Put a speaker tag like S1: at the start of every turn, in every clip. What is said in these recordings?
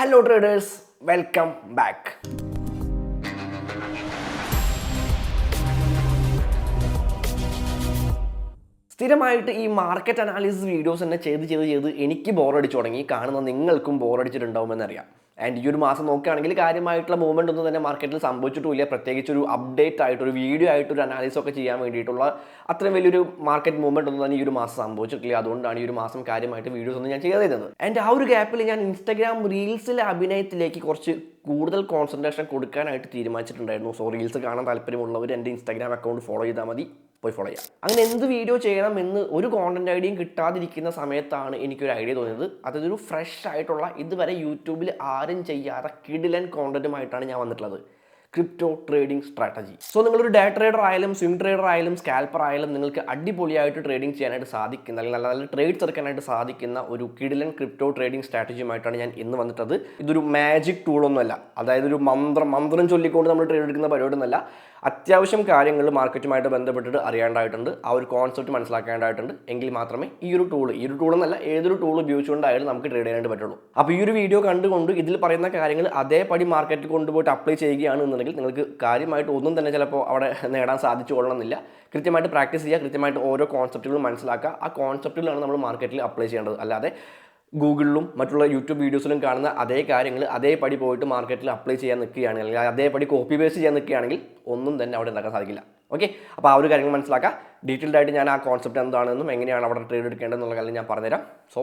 S1: Hello traders, welcome back. സ്ഥിരമായിട്ട് ഈ market analysis videos തന്നെ ചെയ്ത് എനിക്ക് ബോറടിച്ചു തുടങ്ങി. കാണുന്ന നിങ്ങൾക്കും ബോറടിച്ചിട്ടുണ്ടാവുമെന്നറിയാം. ആൻഡ് ഈ ഒരു മാസം നോക്കുകയാണെങ്കിൽ കാര്യമായിട്ടുള്ള മൂവ്മെൻ്റ് ഒന്നും തന്നെ മാർക്കറ്റിൽ സംഭവിച്ചിട്ടില്ല. പ്രത്യേകിച്ച് ഒരു അപ്ഡേറ്റ് ആയിട്ട് ഒരു വീഡിയോ ആയിട്ട് ഒരു അനാലിസിസ് ഒക്കെ ചെയ്യാൻ വേണ്ടിയിട്ടുള്ള അത്രയും വലിയൊരു മാർക്കറ്റ് മൂവ്മെൻ്റ് ഒന്നും തന്നെ ഈ ഒരു മാസം സംഭവിച്ചിട്ടില്ല. അതുകൊണ്ടാണ് ഈ ഒരു മാസം കാര്യമായിട്ട് വീഡിയോസ് ഒന്നും ഞാൻ ചെയ്തിരുന്നത്. ആൻഡ് ആ ഒരു ഗ്യാപ്പിൽ ഞാൻ ഇൻസ്റ്റാഗ്രാം റീൽസിലെ അഭിനയത്തിലേക്ക് കുറച്ച് കൂടുതൽ കോൺസെൻട്രേഷൻ കൊടുക്കാനായിട്ട് തീരുമാനിച്ചിട്ടുണ്ടായിരുന്നു. സോ റീൽസ് കാണാൻ താല്പര്യമുള്ളവർ എൻ്റെ ഇൻസ്റ്റാഗ്രാം അക്കൗണ്ട് ഫോളോ ചെയ്താൽ മതി, പോയി ഫോളോ ചെയ്യാം. അങ്ങനെ എന്ത് വീഡിയോ ചെയ്യണം എന്ന് ഒരു കോണ്ടന്റ് ഐഡിയയും കിട്ടാതിരിക്കുന്ന സമയത്താണ് എനിക്കൊരു ഐഡിയ തോന്നിയത്. അതൊരു ഫ്രഷ് ആയിട്ടുള്ള ഇതുവരെ യൂട്യൂബിൽ ആരും ചെയ്യാത്ത കിടിലൻ കോണ്ടന്റുമായിട്ടാണ് ഞാൻ വന്നിട്ടുള്ളത്. Crypto trading strategy. സോ നിങ്ങളൊരു ഡേ ട്രേഡർ ആയാലും സ്വിംഗ് ട്രേഡർ ആയാലും സ്കാൽപ്പർ ആയാലും നിങ്ങൾക്ക് അടിപൊളിയായിട്ട് ട്രേഡിംഗ് ചെയ്യാനായിട്ട് സാധിക്കുന്ന അല്ലെങ്കിൽ നല്ല നല്ല ട്രേഡ്സ് എടുക്കാനായിട്ട് സാധിക്കുന്ന ഒരു കിടിലൻ ക്രിപ്റ്റോ ട്രേഡിംഗ് സ്ട്രാറ്റജിയുമായിട്ടാണ് ഞാൻ ഇന്ന് വന്നിട്ടത്. ഇതൊരു മാജിക് ടൂളൊന്നുമല്ല, അതായത് ഒരു മന്ത്രം ചൊല്ലിക്കൊണ്ട് നമ്മൾ ട്രേഡ് എടുക്കുന്ന പരിപാടിയൊന്നുമല്ല. അത്യാവശ്യം കാര്യങ്ങൾ മാർക്കറ്റുമായിട്ട് ബന്ധപ്പെട്ടിട്ട് അറിയേണ്ടതായിട്ടുണ്ട്, ആ ഒരു കോൺസെപ്റ്റ് മനസ്സിലാക്കേണ്ടതായിട്ടുണ്ട്. എങ്കിൽ മാത്രമേ ഈ ഒരു ടൂൾ എന്നല്ല ഏതൊരു ടൂൾ ഉപയോഗിച്ചുകൊണ്ടായാലും നമുക്ക് ട്രേഡ് ചെയ്യാനായിട്ട് പറ്റുള്ളൂ. അപ്പോൾ ഈ ഒരു വീഡിയോ കണ്ടുകൊണ്ട് ഇതിൽ പറയുന്ന കാര്യങ്ങൾ അതേപടി മാർക്കറ്റിൽ കൊണ്ടുപോയിട്ട് അപ്ലൈ ചെയ്യുകയാണെന്നുണ്ടെങ്കിൽ നിങ്ങൾക്ക് കാര്യമായിട്ട് ഒന്നും തന്നെ ചിലപ്പോൾ അവിടെ നേടാൻ സാധിച്ചു കൊള്ളണമെന്നില്ല. കൃത്യമായിട്ട് പ്രാക്ടീസ് ചെയ്യുക, കൃത്യമായിട്ട് ഓരോ കോൺസെപ്റ്റുകളും മനസ്സിലാക്കുക. ആ കോൺസെപ്റ്റുകളാണ് നമ്മൾ മാർക്കറ്റിൽ അപ്ലൈ ചെയ്യേണ്ടത്. അല്ലാതെ ഗൂഗിളിലും മറ്റുള്ള യൂട്യൂബ് വീഡിയോസിലും കാണുന്ന അതേ കാര്യങ്ങൾ അതേപടി പോയിട്ട് മാർക്കറ്റിൽ അപ്ലൈ ചെയ്യാൻ നിൽക്കുകയാണെങ്കിൽ അല്ലെങ്കിൽ അതേപടി കോപ്പി പേസ്റ്റ് ചെയ്യാൻ നിൽക്കുകയാണെങ്കിൽ ഒന്നും തന്നെ അവിടെ ഉണ്ടാക്കാൻ സാധിക്കില്ല. ഓക്കെ, അപ്പോൾ ആ ഒരു കാര്യങ്ങൾ മനസ്സിലാക്കുക. ഡീറ്റെയിൽഡ് ആയിട്ട് ഞാൻ ആ കോൺസെപ്റ്റ് എന്താണെന്നും എങ്ങനെയാണ് അവിടെ ട്രേഡ് എടുക്കേണ്ടതെന്നുള്ള കാര്യം ഞാൻ പറഞ്ഞുതരാം. സോ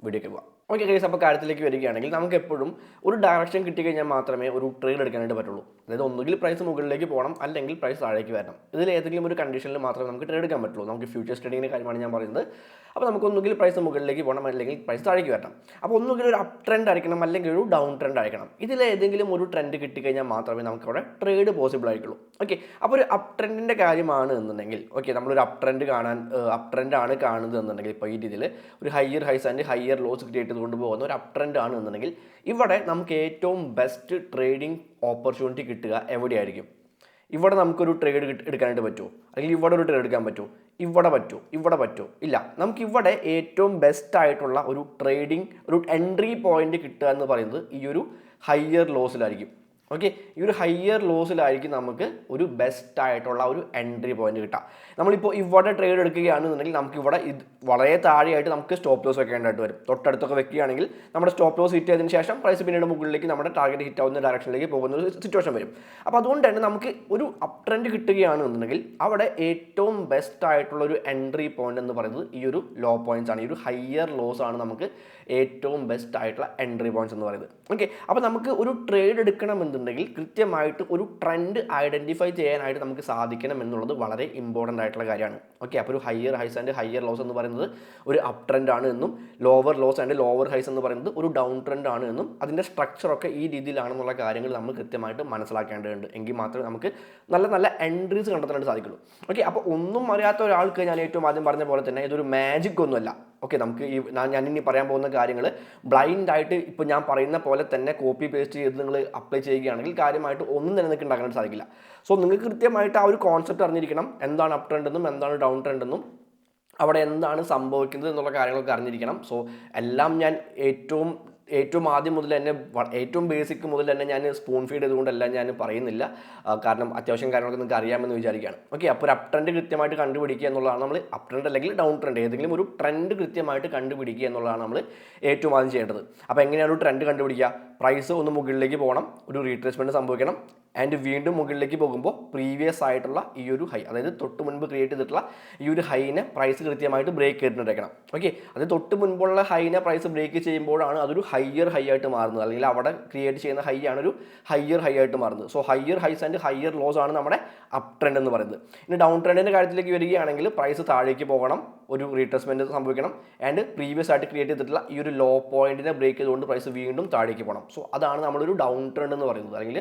S1: വീഡിയോയ്ക്ക് പോകാം. ഓക്കെ ഗൈസ്, അപ്പോൾ കാര്യത്തിലേക്ക് വരികയാണെങ്കിൽ നമുക്ക് എപ്പോഴും ഒരു ഡയറക്ഷൻ കിട്ടിക്കഴിഞ്ഞാൽ മാത്രമേ ഒരു ട്രേഡ് എടുക്കാനായിട്ട് പറ്റുള്ളൂ. അതായത് ഒന്നുകിൽ പ്രൈസ് മുകളിലേക്ക് പോകണം, അല്ലെങ്കിൽ പ്രൈസ് താഴേക്ക് വരണം. ഇതിൽ ഏതെങ്കിലും ഒരു കണ്ടീഷനിൽ മാത്രമേ നമുക്ക് ട്രേഡ് എടുക്കാൻ പറ്റുള്ളൂ. നമുക്ക് ഫ്യൂച്ചേഴ്സ് ട്രേഡിങ്ങിൻ്റെ കാര്യമാണ് ഞാൻ പറയുന്നത്. അപ്പോൾ നമുക്ക് ഒന്നുകിൽ പ്രൈസ് മുകളിലേക്ക് പോകണം, അല്ലെങ്കിൽ പ്രൈസ് താഴേക്ക് വരണം. അപ്പോൾ ഒന്നുകിൽ ഒരു അപ്പ് ട്രെൻഡ് ആയിരിക്കണം, അല്ലെങ്കിൽ ഒരു ഡൗൺ ട്രെൻഡ് ആയിരിക്കണം. ഇതിൽ ഏതെങ്കിലും ഒരു ട്രെൻഡ് കിട്ടിക്കഴിഞ്ഞാൽ മാത്രമേ നമുക്ക് അവിടെ ട്രേഡ് പോസിബിൾ ആയിരിക്കുള്ളൂ. ഓക്കെ, അപ്പോൾ ഒരു അപ്പ് ട്രെൻഡിൻ്റെ കാര്യമാണ് എന്നുണ്ടെങ്കിൽ നമ്മളൊരു അപ്പ് ട്രെൻഡ് ആണ് കാണുന്നത് എന്നുണ്ടെങ്കിൽ, ഇപ്പോൾ ഈ രീതിയിൽ ഒരു higher high and higher loss create ചെയ്തുകൊണ്ട് പോകുന്ന ഒരു അപ്പ് ട്രെൻഡ് ആണ് എന്നുണ്ടെങ്കിൽ ഇവിടെ നമുക്ക് ഏറ്റവും ബെസ്റ്റ് ട്രേഡിംഗ് ഓപ്പർച്യൂണിറ്റി കിട്ടുക എവിടെയായിരിക്കും? ഇവിടെ നമുക്കൊരു ട്രേഡ് എടുക്കാനായിട്ട് പറ്റുമോ? അല്ലെങ്കിൽ ഇവിടെ ഒരു ട്രേഡ് എടുക്കാൻ പറ്റുമോ? ഇവിടെ പറ്റുമോ? ഇല്ല. നമുക്കിവിടെ ഏറ്റവും ബെസ്റ്റ് ആയിട്ടുള്ള ഒരു ട്രേഡിംഗ് ഒരു എൻട്രി പോയിന്റ് കിട്ടുക എന്ന് പറയുന്നത് ഈ ഒരു ഹയർ ലോസിലായിരിക്കും. ഓക്കെ, ഈ ഒരു ഹയർ ലോസിലായിരിക്കും നമുക്ക് ഒരു ബെസ്റ്റ് ആയിട്ടുള്ള ഒരു എൻട്രി പോയിന്റ് കിട്ടുക. നമ്മളിപ്പോൾ ഇവിടെ ട്രേഡ് എടുക്കുകയാണെന്നുണ്ടെങ്കിൽ നമുക്കിവിടെ വളരെ താഴെയായിട്ട് നമുക്ക് സ്റ്റോപ്പ് ലോസ് വെക്കേണ്ടതായിട്ട് വരും. തൊട്ടടുത്തൊക്കെ വെക്കുകയാണെങ്കിൽ നമ്മുടെ സ്റ്റോപ്പ് ലോസ് ഹിറ്റ് ചെയ്തതിന് ശേഷം പ്രൈസ് പിന്നീട് മുകളിലേക്ക് നമ്മുടെ ടാർഗറ്റ് ഹിറ്റ് ആവുന്ന ഡയറക്ഷനിലേക്ക് പോകുന്ന ഒരു സിറ്റുവേഷൻ വരും. അപ്പോൾ അതുകൊണ്ട് തന്നെ നമുക്ക് ഒരു അപ്പ് ട്രെൻഡ് കിട്ടുകയാണെന്നുണ്ടെങ്കിൽ അവിടെ ഏറ്റവും ബെസ്റ്റ് ആയിട്ടുള്ള ഒരു എൻട്രി പോയിന്റ് എന്ന് പറയുന്നത് ഈ ഒരു ലോ പോയിന്റ്സ് ആണ്. ഈ ഒരു ഹയർ ലോസ് ആണ് നമുക്ക് ഏറ്റവും ബെസ്റ്റ് ആയിട്ടുള്ള എൻട്രി പോയിന്റ്സ് എന്ന് പറയുന്നത്. ഓക്കെ, അപ്പോൾ നമുക്ക് ഒരു ട്രേഡ് എടുക്കണമെന്നുണ്ടെങ്കിൽ കൃത്യമായിട്ട് ഒരു ട്രെൻഡ് ഐഡൻറ്റിഫൈ ചെയ്യാനായിട്ട് നമുക്ക് സാധിക്കണം എന്നുള്ളത് വളരെ ഇമ്പോർട്ടൻ്റ് ആയിട്ടുള്ള കാര്യമാണ്. ഓക്കെ, അപ്പോൾ ഒരു higher high and higher loss എന്ന് പറയുന്നത് ഒരു അപ്പ് ട്രെൻഡ് ആണ് എന്നും ലോവർ ലോസ് ആൻഡ് ലോവർ ഹൈസ് എന്ന് പറയുന്നത് ഒരു ഡൗൺ ട്രെൻഡ് ആണ് എന്നും അതിൻ്റെ സ്ട്രക്ചറൊക്കെ ഈ രീതിയിലാണെന്നുള്ള കാര്യങ്ങൾ നമ്മൾ കൃത്യമായിട്ട് മനസ്സിലാക്കേണ്ടതുണ്ട്. എങ്കിൽ മാത്രമേ നമുക്ക് നല്ല നല്ല എൻട്രീസ് കണ്ടെത്താനായിട്ട് സാധിക്കുള്ളൂ. ഓക്കെ, അപ്പോൾ ഒന്നും അറിയാത്ത ഒരാൾക്ക് ഞാൻ ഏറ്റവും ആദ്യം പറഞ്ഞ പോലെ തന്നെ ഇതൊരു മാജിക് ഒന്നുമല്ല. ഓക്കെ, നമുക്ക് ഞാനിനി പറയാൻ പോകുന്ന കാര്യങ്ങൾ ബ്ലൈൻഡ് ആയിട്ട് ഇപ്പോൾ ഞാൻ പറയുന്ന പോലെ തന്നെ കോപ്പി പേസ്റ്റ് ചെയ്ത് നിങ്ങൾ അപ്ലൈ ചെയ്യുകയാണെങ്കിൽ കാര്യമായിട്ട് ഒന്നും തന്നെ നിങ്ങൾക്ക് ഉണ്ടാക്കാനായിട്ട് സാധിക്കില്ല. സോ നിങ്ങൾക്ക് കൃത്യമായിട്ട് ആ ഒരു കോൺസെപ്റ്റ് അറിഞ്ഞിരിക്കണം. എന്താണ് അപ്പ് ട്രെൻഡ് എന്നും എന്താണ് ഡൗൺ ട്രെൻഡ് എന്നും അവിടെ എന്താണ് സംഭവിക്കുന്നത് എന്നുള്ള കാര്യങ്ങളൊക്കെ അറിഞ്ഞിരിക്കണം. സോ എല്ലാം ഞാൻ ഏറ്റവും ആദ്യം മുതൽ തന്നെ ഏറ്റവും ബേസിക് മുതൽ തന്നെ ഞാൻ സ്പൂൺ ഫീഡ് ചെയ്തുകൊണ്ടെല്ലാം ഞാൻ പറയുന്നില്ല. കാരണം അത്യാവശ്യം കാര്യങ്ങളൊക്കെ നിങ്ങൾക്ക് അറിയാമെന്ന് വിചാരിക്കുകയാണ്. ഓക്കെ, അപ്പോൾ ഒരു അപ്പ് ട്രെൻഡ് കൃത്യമായിട്ട് കണ്ടുപിടിക്കുക എന്നുള്ളതാണ് നമ്മൾ അപ്പ് ട്രെൻഡ് അല്ലെങ്കിൽ ഡൗൺ ട്രെൻഡ് ഏതെങ്കിലും ഒരു ട്രെൻഡ് കൃത്യമായിട്ട് കണ്ടുപിടിക്കുക എന്നുള്ളതാണ് നമ്മൾ ഏറ്റവും ആദ്യം ചെയ്യേണ്ടത്. അപ്പോൾ എങ്ങനെയാണ് ഒരു ട്രെൻഡ് കണ്ടുപിടിക്കുക? പ്രൈസ് ഒന്ന് മുകളിലേക്ക് പോകണം, ഒരു റീട്രേസ്മെൻറ്റ് സംഭവിക്കണം, ആൻഡ് വീണ്ടും മുകളിലേക്ക് പോകുമ്പോൾ പ്രീവിയസ് ആയിട്ടുള്ള ഈ ഒരു ഹൈ, അതായത് തൊട്ട് മുൻപ് ക്രിയേറ്റ് ചെയ്തിട്ടുള്ള ഈ ഒരു ഹൈനെ പ്രൈസ് കൃത്യമായിട്ട് ബ്രേക്ക് ചെയ്തിട്ടുണ്ടായിരിക്കണം. ഓക്കെ, അത് തൊട്ട് മുൻപുള്ള ഹൈനെ പ്രൈസ് ബ്രേക്ക് ചെയ്യുമ്പോഴാണ് അതൊരു ഹയർ ഹൈ ആയിട്ട് മാറുന്നത്, അല്ലെങ്കിൽ അവിടെ ക്രിയേറ്റ് ചെയ്യുന്ന ഹൈ ആണ് ഒരു ഹയർ ഹൈ ആയിട്ട് മാറുന്നത്. So higher high and higher loss ആണ് നമ്മുടെ അപ്പ് ട്രെൻഡ് എന്ന് പറയുന്നത്. ഇനി ഡൗൺ ട്രെൻഡിൻ്റെ കാര്യത്തിലേക്ക് വരികയാണെങ്കിൽ പ്രൈസ് താഴേക്ക് പോകണം, ഒരു റീട്രേസ്മെൻറ്റ് സംഭവിക്കണം, ആൻഡ് പ്രീവിയസ് ആയിട്ട് ക്രിയേറ്റ് ചെയ്തിട്ടുള്ള ഈ ഒരു ലോ പോയിന്റിനെ ബ്രേക്ക് ചെയ്തുകൊണ്ട് പ്രൈസ് വീണ്ടും താഴേക്ക് പോകണം. സോ അതാണ് നമ്മളൊരു ഡൗൺ ട്രെൻഡ് എന്ന് പറയുന്നത്. അല്ലെങ്കിൽ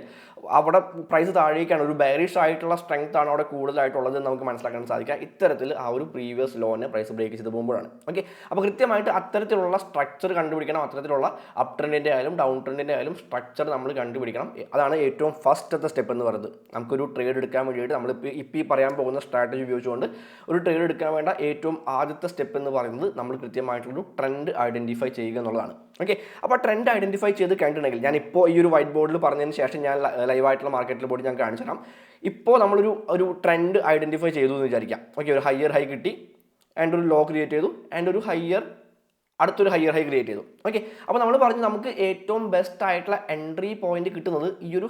S1: അവിടെ പ്രൈസ് താഴേക്കാണ്, ഒരു ബെയറിഷ് ആയിട്ടുള്ള സ്ട്രെങ്ത് ആണ് അവിടെ കൂടുതലായിട്ടുള്ളത് എന്ന് നമുക്ക് മനസ്സിലാക്കാൻ സാധിക്കുക ഇത്തരത്തിൽ ആ ഒരു പ്രീവിയസ് ലോനെ പ്രൈസ് ബ്രേക്ക് ചെയ്ത് പോകുമ്പോഴാണ്. ഓക്കെ, അപ്പോൾ കൃത്യമായിട്ട് അത്തരത്തിലുള്ള സ്ട്രക്ചർ കണ്ടുപിടിക്കണം, അത്തരത്തിലുള്ള അപ് ട്രെൻഡിൻ്റെ ആയാലും ഡൗൺ ട്രെൻഡിൻ്റെ ആയാലും സ്ട്രക്ചർ നമ്മൾ കണ്ടുപിടിക്കണം. അതാണ് ഏറ്റവും ഫസ്റ്റത്തെ സ്റ്റെപ്പ് എന്ന് പറയുന്നത്. നമുക്കൊരു ട്രേഡ് എടുക്കാൻ വേണ്ടിയിട്ട് നമ്മളിപ്പോൾ ഈ പറയാൻ പോകുന്ന സ്ട്രാറ്റജി ഉപയോഗിച്ചുകൊണ്ട് ഒരു ട്രേഡ് എടുക്കാൻ വേണ്ട ഏറ്റവും ആദ്യത്തെ സ്റ്റെപ്പ് എന്ന് പറയുന്നത് നമ്മൾ കൃത്യമായിട്ടുള്ളൊരു ട്രെൻഡ് ഐഡൻറ്റിഫൈ ചെയ്യുക എന്നുള്ളതാണ്. ഓക്കെ, അപ്പോൾ ട്രെൻഡ് ഐഡൻറ്റിഫൈ ചെയ്ത് കഴിഞ്ഞിട്ടുണ്ടെങ്കിൽ ഞാനിപ്പോൾ ഈ ഒരു വൈറ്റ് ബോർഡിൽ പറഞ്ഞതിന് ശേഷം ഞാൻ ലൈവായിട്ടുള്ള മാർക്കറ്റിൽ പോയിട്ട് ഞാൻ കാണിച്ചു തരാം. ഇപ്പോൾ നമ്മളൊരു ട്രെൻഡ് ഐഡൻറ്റിഫൈ ചെയ്തു എന്ന് വിചാരിക്കാം. ഓക്കെ, ഒരു ഹയർ ഹൈ കിട്ടി ആൻഡ് ഒരു ലോ ക്രിയേറ്റ് ചെയ്തു ആൻഡ് ഒരു അടുത്തൊരു ഹയർ ഹൈ ക്രിയേറ്റ് ചെയ്തു. ഓക്കെ, അപ്പോൾ നമ്മൾ പറഞ്ഞു നമുക്ക് ഏറ്റവും ബെസ്റ്റ് ആയിട്ടുള്ള എൻട്രി പോയിന്റ് കിട്ടുന്നത് ഈ ഒരു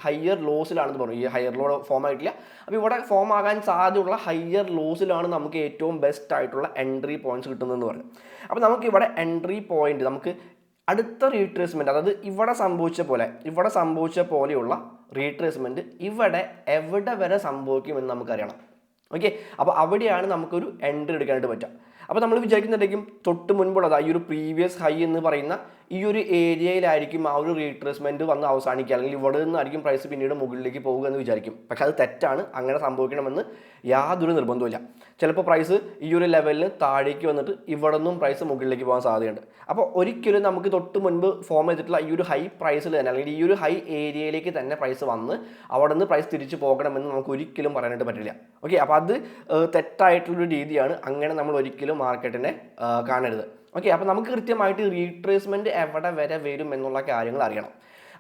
S1: ഹയർ ലോസിലാണെന്ന് പറഞ്ഞു. ഈ ഹയർ ലോ ഫോം ആയിട്ടില്ല, അപ്പോൾ ഇവിടെ ഫോം ആകാൻ സാധ്യതയുള്ള ഹയർ ലോസിലാണ് നമുക്ക് ഏറ്റവും ബെസ്റ്റ് ആയിട്ടുള്ള എൻട്രി പോയിന്റ്സ് കിട്ടുന്നതെന്ന് പറഞ്ഞു. അപ്പോൾ നമുക്ക് ഇവിടെ എൻട്രി പോയിന്റ് നമുക്ക് അടുത്ത റീട്രേസ്മെൻറ്റ്, അതായത് ഇവിടെ സംഭവിച്ച പോലെയുള്ള റീട്രേസ്മെൻറ്റ് ഇവിടെ എവിടെ വരെ സംഭവിക്കുമെന്ന് നമുക്കറിയണം. ഓക്കെ, അപ്പോൾ അവിടെയാണ് നമുക്കൊരു എൻട്രി എടുക്കാനായിട്ട് പറ്റുക. അപ്പോൾ നമ്മൾ വിചാരിക്കുന്നുണ്ടെങ്കിൽ തൊട്ട് മുൻപുള്ളത് ഈ ഒരു പ്രീവിയസ് ഹൈ എന്ന് പറയുന്ന ഈ ഒരു ഏരിയയിലായിരിക്കും ആ ഒരു റീട്രേസ്മെൻറ്റ് വന്ന് അവസാനിക്കുക, അല്ലെങ്കിൽ ഇവിടെ നിന്നായിരിക്കും പ്രൈസ് പിന്നീട് മുകളിലേക്ക് പോകുക എന്ന് വിചാരിക്കും. പക്ഷെ അത് തെറ്റാണ്. അങ്ങനെ സംഭവിക്കണമെന്ന് യാതൊരു നിർബന്ധമില്ല. ചിലപ്പോൾ പ്രൈസ് ഈ ഒരു ലെവലിന് താഴേക്ക് വന്നിട്ട് ഇവിടെ നിന്നും പ്രൈസ് മുകളിലേക്ക് പോകാൻ സാധ്യതയുണ്ട്. അപ്പോൾ ഒരിക്കലും നമുക്ക് തൊട്ട് മുൻപ് ഫോം ചെയ്തിട്ടുള്ള ഈ ഒരു ഹൈ പ്രൈസിൽ തന്നെ, അല്ലെങ്കിൽ ഈ ഒരു ഹൈ ഏരിയയിലേക്ക് തന്നെ പ്രൈസ് വന്ന് അവിടെ നിന്ന് പ്രൈസ് തിരിച്ചു പോകണമെന്ന് നമുക്ക് ഒരിക്കലും പറയാനായിട്ട് പറ്റില്ല. ഓക്കെ, അപ്പോൾ അത് തെറ്റായിട്ടുള്ളൊരു രീതിയാണ്. അങ്ങനെ നമ്മൾ ഒരിക്കലും മാർക്കറ്റിനെ കാണരുത്. ഓക്കെ, അപ്പോൾ നമുക്ക് കൃത്യമായിട്ട് റീട്രേസ്മെൻറ്റ് എവിടെ വരെ വരും എന്നുള്ള കാര്യങ്ങൾ അറിയണം.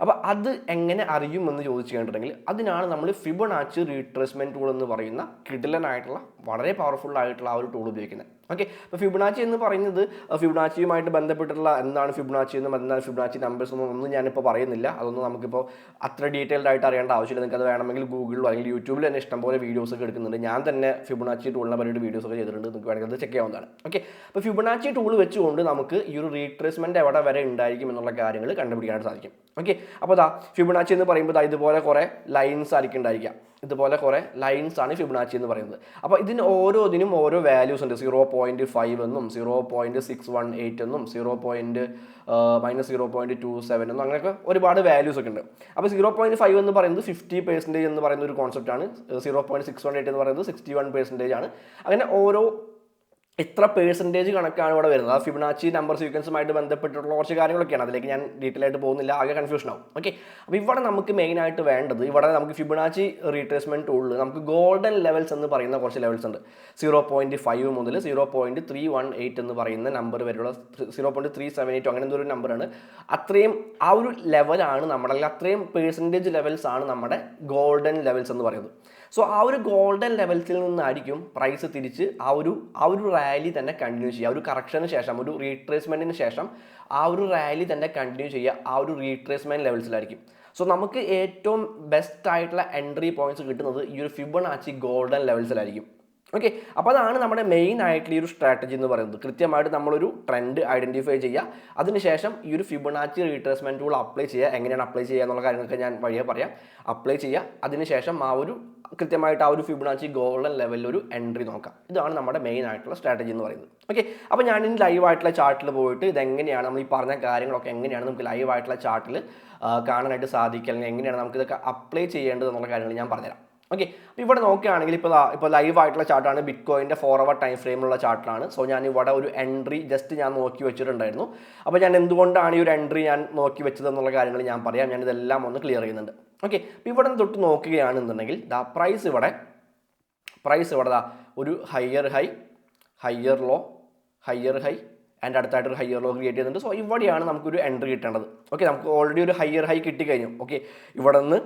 S1: അപ്പോൾ അത് എങ്ങനെ അറിയുമെന്ന് ചോദിച്ചു കഴിഞ്ഞിട്ടുണ്ടെങ്കിൽ അതിനാണ് നമ്മൾ ഫിബൊനാച്ചി റീട്രേസ്മെൻറ്റ് ടൂൾ എന്ന് പറയുന്ന കിടിലനായിട്ടുള്ള വളരെ പവർഫുൾ ആയിട്ടുള്ള ആ ഒരു ടൂൾ ഉപയോഗിക്കുന്നത്. ഓക്കെ, അപ്പോൾ ഫിബൊനാച്ചി എന്ന് പറയുന്നത് ഫിബൊനാച്ചിയുമായിട്ട് ബന്ധപ്പെട്ടിട്ടുള്ള എന്താണ് ഫിബൊനാച്ചി എന്നും എന്താണ് ഫിബൊനാച്ചി നമ്പേഴ്സ് ഒന്നും ഞാനിപ്പോൾ പറയുന്നില്ല. അതൊന്നും നമുക്കിപ്പോൾ അത്ര ഡീറ്റെയിൽഡ് ആയിട്ട് അറിയേണ്ട ആവശ്യമില്ല. നിങ്ങൾക്ക് അത് വേണമെങ്കിൽ ഗൂഗിളിലോ അല്ലെങ്കിൽ യൂട്യൂബിൽ തന്നെ ഇഷ്ടംപോലെ വീഡിയോസൊക്കെ എടുക്കുന്നുണ്ട്. ഞാൻ തന്നെ ഫിബൊനാച്ചി ടൂളിനെ പറ്റിയിട്ട് വീഡിയോസൊക്കെ ചെയ്തിട്ടുണ്ട്. നിങ്ങൾക്ക് വേണമെങ്കിൽ അത് ചെക്ക് ചെയ്യാവുന്നതാണ്. ഓക്കെ, അപ്പോൾ ഫിബൊനാച്ചി ടൂൾ വെച്ചുകൊണ്ട് നമുക്ക് ഈ ഒരു റീട്രേസ്മെൻറ്റ് എവിടെ വരെ ഉണ്ടായിരിക്കും എന്നുള്ള കാര്യങ്ങൾ കണ്ടുപിടിക്കാനായിട്ട് സാധിക്കും. ഓക്കെ, അപ്പോൾ ഫിബൊനാച്ചി എന്ന് പറയുമ്പോൾ ഇതുപോലെ കുറേ ലൈൻസ് ആയിരിക്കും ഉണ്ടായിരിക്കുക. ഇതുപോലെ കുറേ ലൈൻസ് ആണ് ഫിബൊനാച്ചി എന്ന് പറയുന്നത്. അപ്പോൾ ഇതിന് ഓരോന്നിനും ഓരോ വാല്യൂസ് ഉണ്ട്. 0.5 എന്നും 0.618 എന്നും -0.27 എന്നും അങ്ങനെയൊക്കെ ഒരുപാട് വാല്യൂസ് ഒക്കെ ഉണ്ട്. അപ്പോൾ 0.5 എന്ന് പറയുന്നത് 50% എന്ന് പറയുന്ന ഒരു കോൺസെപ്റ്റാണ്. 0.618 എന്ന് പറയുന്നത് 61% ആണ്. അങ്ങനെ ഓരോ എത്ര പേഴ്സൻറ്റേജ് കണക്കാണ് ഇവിടെ വരുന്നത്. ആ ഫിബൊനാച്ചി നമ്പർ സീക്വൻസുമായിട്ട് ബന്ധപ്പെട്ടിട്ടുള്ള കുറച്ച് കാര്യങ്ങളൊക്കെയാണ്. അതിലേക്ക് ഞാൻ ഡീറ്റെയിൽ ആയിട്ട് പോകുന്നില്ല, ആകെ കൺഫ്യൂഷൻ ആവും. ഓക്കെ, അപ്പോൾ ഇവിടെ നമുക്ക് മെയിനായിട്ട് വേണ്ടത്, ഇവിടെ നമുക്ക് ഫിബൊനാച്ചി റീട്രേസ്മെൻറ്റ് ടൂളിൽ നമുക്ക് ഗോൾഡൻ ലെവൽസ് എന്ന് പറയുന്ന കുറച്ച് ലെവൽസ് ഉണ്ട്. 0.5 മുതൽ 0.318 എന്ന് പറയുന്ന നമ്പർ വരെയുള്ള 0.378 അങ്ങനെ എന്തൊരു നമ്പറാണ്. അത്രയും ആ ഒരു ലെവലാണ് നമ്മുടെ, അല്ലെങ്കിൽ അത്രയും പേഴ്സൻറ്റേജ് ലെവൽസ് ആണ് നമ്മുടെ ഗോൾഡൻ ലെവൽസ് എന്ന് പറയുന്നത്. സോ ആ ഒരു ഗോൾഡൻ ലെവൽസിൽ നിന്നായിരിക്കും പ്രൈസ് തിരിച്ച് ആ ഒരു റാലി തന്നെ കണ്ടിന്യൂ ചെയ്യുക. ഒരു കറക്ഷന് ശേഷം, ഒരു റീട്രേസ്മെൻറ്റിന് ശേഷം ആ ഒരു റാലി തന്നെ കണ്ടിന്യൂ ചെയ്യുക ആ ഒരു റീട്രേസ്മെൻറ്റ് ലെവൽസിലായിരിക്കും. സോ നമുക്ക് ഏറ്റവും ബെസ്റ്റ് ആയിട്ടുള്ള എൻട്രി പോയിന്റ്സ് കിട്ടുന്നത് ഈ ഒരു ഫിബൊനാച്ചി ഗോൾഡൻ ലെവൽസിലായിരിക്കും. ഓക്കെ, അപ്പോൾ അതാണ് നമ്മുടെ മെയിൻ ആയിട്ടുള്ള ഈ ഒരു സ്ട്രാറ്റജി എന്ന് പറയുന്നത്. കൃത്യമായിട്ട് നമ്മളൊരു ട്രെൻഡ് ഐഡൻറ്റിഫൈ ചെയ്യുക, അതിനുശേഷം ഈ ഒരു ഫിബൊനാച്ചി റീട്രേസ്മെൻറ്റ് ടൂൾ അപ്ലൈ ചെയ്യുക. എങ്ങനെയാണ് അപ്ലൈ ചെയ്യുക എന്നുള്ള കാര്യങ്ങളൊക്കെ ഞാൻ വഴിയെ പറയാം. അപ്ലൈ ചെയ്യുക, അതിനുശേഷം കൃത്യമായിട്ട് ആ ഒരു ഫിബൊനാച്ചി ഗോൾഡൻ ലെവലിൽ ഒരു എൻട്രി നോക്കാം. ഇതാണ് നമ്മുടെ മെയിൻ ആയിട്ടുള്ള സ്ട്രാറ്റജി എന്ന് പറയുന്നത്. ഓക്കെ, അപ്പോൾ ഞാൻ ഇനി ലൈവായിട്ടുള്ള ചാർട്ടിൽ പോയിട്ട് ഇതെങ്ങനെയാണ് നമ്മൾ ഈ പറഞ്ഞ കാര്യങ്ങളൊക്കെ എങ്ങനെയാണ് നമുക്ക് ലൈവായിട്ടുള്ള ചാർട്ടിൽ കാണാനായിട്ട് സാധിക്കുക, അല്ലെങ്കിൽ എങ്ങനെയാണ് നമുക്കിതൊക്കെ അപ്ലൈ ചെയ്യേണ്ടത് എന്നുള്ള കാര്യങ്ങൾ ഞാൻ പറഞ്ഞുതരാം. ഓക്കെ, അപ്പോൾ ഇവിടെ നോക്കുകയാണെങ്കിൽ ഇപ്പോൾ ലൈവ് ആയിട്ടുള്ള ചാർട്ടാണ്, ബിറ്റ്കോയിൻ്റെ 4 hour ടൈം ഫ്രെയിമുള്ള ചാർട്ടാണ്. സോ ഞാൻ ഇവിടെ ഒരു എൻട്രി ജസ്റ്റ് ഞാൻ നോക്കി വെച്ചിട്ടുണ്ടായിരുന്നു. അപ്പോൾ ഞാൻ എന്തുകൊണ്ടാണ് ഈ ഒരു എൻട്രി ഞാൻ നോക്കി വെച്ചത് എന്നുള്ള കാര്യങ്ങൾ ഞാൻ പറയാം. ഞാൻ ഇതെല്ലാം ഒന്ന് ക്ലിയർ ചെയ്യുന്നുണ്ട്. ഓക്കെ, അപ്പോൾ ഇവിടെ നിന്ന് തൊട്ട് നോക്കുകയാണെന്നുണ്ടെങ്കിൽ പ്രൈസ് ഇവിടെ ഒരു higher high, higher low, higher high and അടുത്തായിട്ടൊരു ഹയർ ലോ ക്രിയേറ്റ് ചെയ്യുന്നുണ്ട്. സോ ഇവിടെയാണ് നമുക്കൊരു എൻട്രി കിട്ടേണ്ടത്. ഓക്കെ, നമുക്ക് ഓൾറെഡി ഒരു ഹയർ ഹൈ കിട്ടിക്കഴിഞ്ഞു. ഓക്കെ, ഇവിടെ നിന്ന്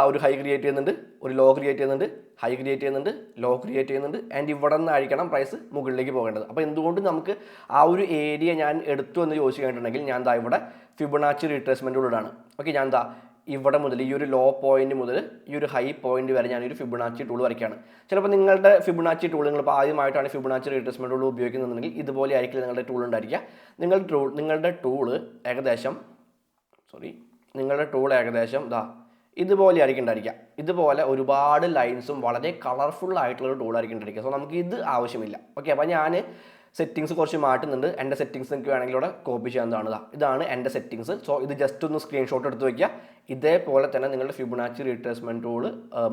S1: ഒരു ഹൈ ക്രിയേറ്റ് ചെയ്യുന്നുണ്ട്, ഒരു ലോ ക്രിയേറ്റ് ചെയ്യുന്നുണ്ട്, ഹൈ ക്രിയേറ്റ് ചെയ്യുന്നുണ്ട്, ലോ ക്രിയേറ്റ് ചെയ്യുന്നുണ്ട് ആൻഡ് ഇവിടെ നിന്ന് ആയിരിക്കണം പ്രൈസ് മുകളിലേക്ക് പോകേണ്ടത്. അപ്പോൾ എന്തുകൊണ്ട് നമുക്ക് ആ ഒരു ഏരിയ ഞാൻ എടുത്തു എന്ന് ചോദിച്ചു കഴിഞ്ഞിട്ടുണ്ടെങ്കിൽ ഞാൻ ഇവിടെ ഫിബൊനാച്ചി റീട്രേസ്മെൻറ്റ് ടൂളാണ്. ഓക്കെ, ഞാൻ ഇവിടെ മുതൽ ഈ ഒരു ലോ പോയിന്റ് മുതൽ ഈ ഒരു ഹൈ പോയിന്റ് വരെ ഞാനൊരു ഫിബൊനാച്ചി ടൂൾ വരയ്ക്കുകയാണ്. ചിലപ്പോൾ നിങ്ങളുടെ ഫിബൊനാച്ചി ടൂൾ നിങ്ങളിപ്പോൾ ആദ്യമായിട്ടാണ് ഫിബൊനാച്ചി റീട്രേസ്മെൻറ്റ് ടൂൾ ഉപയോഗിക്കുന്നുണ്ടെങ്കിൽ ഇതുപോലെ ആയിരിക്കില്ല നിങ്ങളുടെ ടൂൾ ഉണ്ടായിരിക്കുക. നിങ്ങളുടെ ടൂള് ഏകദേശം ഇതുപോലെ ആയിരിക്കും ഉണ്ടായിരിക്കുക. ഇതുപോലെ ഒരുപാട് ലൈൻസും വളരെ കളർഫുൾ ആയിട്ടുള്ളൊരു ടൂളായിരിക്കും ഉണ്ടായിരിക്കുക. സോ നമുക്ക് ഇത് ആവശ്യമില്ല. ഓക്കെ, അപ്പോൾ ഞാൻ സെറ്റിങ്സ് കുറച്ച് മാറ്റുന്നുണ്ട്. എൻ്റെ സെറ്റിങ്സ് നിങ്ങൾക്ക് വേണമെങ്കിൽ ഇവിടെ കോപ്പി ചെയ്യാവുന്നതാണ്. ഇതാണ് എൻ്റെ സെറ്റിങ്സ്. സോ ഇത് ജസ്റ്റ് ഒന്ന് സ്ക്രീൻഷോട്ട് എടുത്ത് വയ്ക്കുക. ഇതേപോലെ തന്നെ നിങ്ങളുടെ ഫിബൊനാച്ചി റീട്രേസ്മെൻറ്റ് ടൂൾ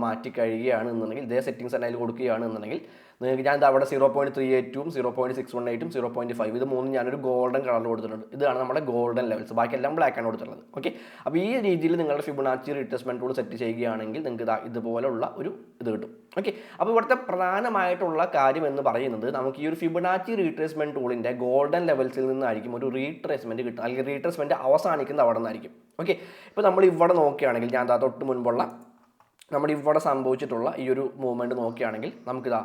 S1: മാറ്റി കഴിയുകയാണെന്നുണ്ടെങ്കിൽ ഇതേ സെറ്റിങ്സ് തന്നെ അതിൽ കൊടുക്കുകയാണെന്നുണ്ടെങ്കിൽ നിങ്ങൾക്ക് ഞാൻ അവിടെ 0.38ഉം 0.618ഉം 0.5 ഇത് മൂന്നും ഞാനൊരു ഗോൾഡൻ കളറിൽ കൊടുത്തിട്ടുണ്ട്. ഇതാണ് നമ്മുടെ ഗോൾഡൻ ലെവൽസ്. ബാക്കി എല്ലാം ബ്ലാക്ക് ആണ് കൊടുത്തിട്ടുള്ളത്. ഓക്കെ, അപ്പോൾ ഈ രീതിയിൽ നിങ്ങളുടെ ഫിബൊനാച്ചി റീട്രേസ്മെൻറ്റ് ടൂൾ സെറ്റ് ചെയ്യുകയാണെങ്കിൽ നിങ്ങൾക്ക് ഇതുപോലുള്ള ഒരു ഇത് കിട്ടും. ഓക്കെ, അപ്പോൾ ഇവിടുത്തെ പ്രധാനമായിട്ടുള്ള കാര്യം എന്ന് പറയുന്നത് നമുക്ക് ഈ ഒരു ഫിബൊനാച്ചി റീട്രേസ്മെൻറ്റ് ടൂളിൻ്റെ ഗോൾഡൻ ലെവൽസിൽ നിന്നായിരിക്കും ഒരു റീട്രേസ്മെൻറ്റ് കിട്ടുക, അല്ലെങ്കിൽ റീട്രേസ്മെൻറ്റ് അവസാനിക്കുന്നത് അവിടെ നിന്നായിരിക്കും. ഓക്കെ, ഇപ്പോൾ നമ്മൾ ഇവിടെ നോക്കുകയാണെങ്കിൽ ഞാൻ തൊട്ട് മുൻപുള്ള നമ്മുടെ ഇവിടെ സംഭവിച്ചിട്ടുള്ള ഈ ഒരു മൂവ്മെൻറ്റ് നോക്കുകയാണെങ്കിൽ നമുക്കിതാ